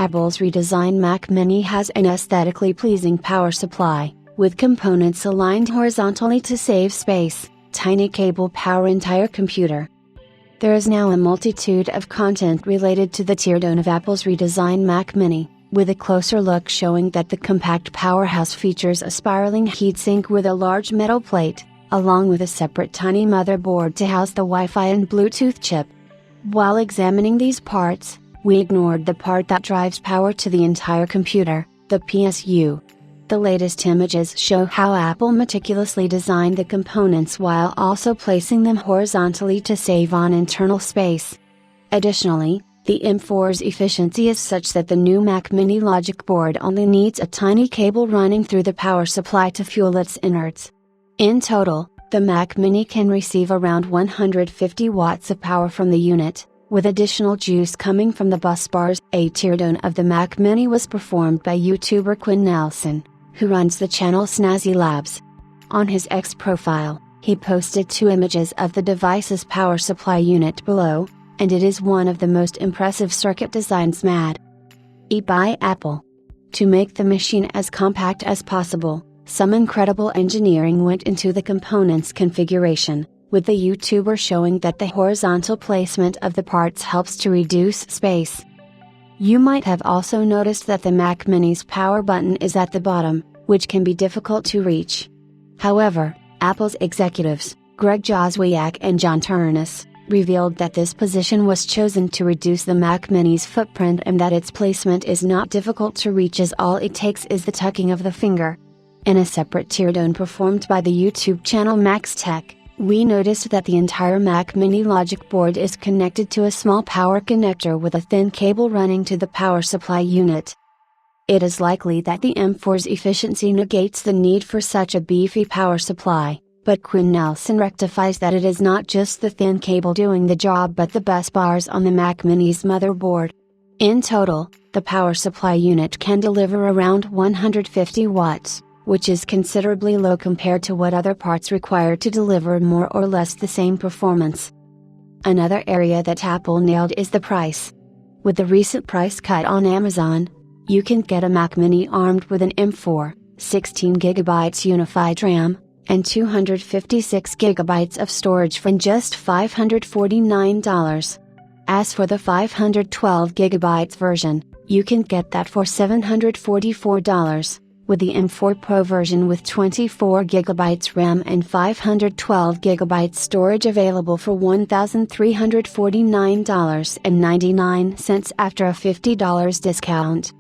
Apple's redesigned Mac Mini has an aesthetically pleasing power supply, with components aligned horizontally to save space. Tiny cable power entire computer. There is now a multitude of content related to the teardown of Apple's redesigned Mac Mini, with a closer look showing that the compact powerhouse features a spiraling heatsink with a large metal plate, along with a separate tiny motherboard to house the Wi-Fi and Bluetooth chip. While examining these parts, we ignored the part that drives power to the entire computer, the PSU. The latest images show how Apple meticulously designed the components while also placing them horizontally to save on internal space. Additionally, the M4's efficiency is such that the new Mac Mini logic board only needs a tiny cable running through the power supply to fuel its innards. In total, the Mac Mini can receive around 150 watts of power from the unit, with additional juice coming from the bus bars. A teardown of the Mac Mini was performed by YouTuber Quinn Nelson, who runs the channel Snazzy Labs. On his X profile, he posted 2 images of the device's power supply unit below, and it is one of the most impressive circuit designs made by Apple. To make the machine as compact as possible, some incredible engineering went into the component's configuration, with the YouTuber showing that the horizontal placement of the parts helps to reduce space. You might have also noticed that the Mac Mini's power button is at the bottom, which can be difficult to reach. However, Apple's executives, Greg Joswiak and John Turnus, revealed that this position was chosen to reduce the Mac Mini's footprint and that its placement is not difficult to reach, as all it takes is the tucking of the finger. In a separate teardown performed by the YouTube channel Max Tech, we noticed that the entire Mac Mini logic board is connected to a small power connector with a thin cable running to the power supply unit. It is likely that the M4's efficiency negates the need for such a beefy power supply, but Quinn Nelson rectifies that it is not just the thin cable doing the job but the bus bars on the Mac Mini's motherboard. In total, the power supply unit can deliver around 150 watts, which is considerably low compared to what other parts require to deliver more or less the same performance. Another area that Apple nailed is the price. With the recent price cut on Amazon, you can get a Mac Mini armed with an M4, 16GB unified RAM, and 256GB of storage for just $549. As for the 512GB version, you can get that for $744. With the M4 Pro version with 24GB RAM and 512GB storage available for $1,349.99 after a $50 discount.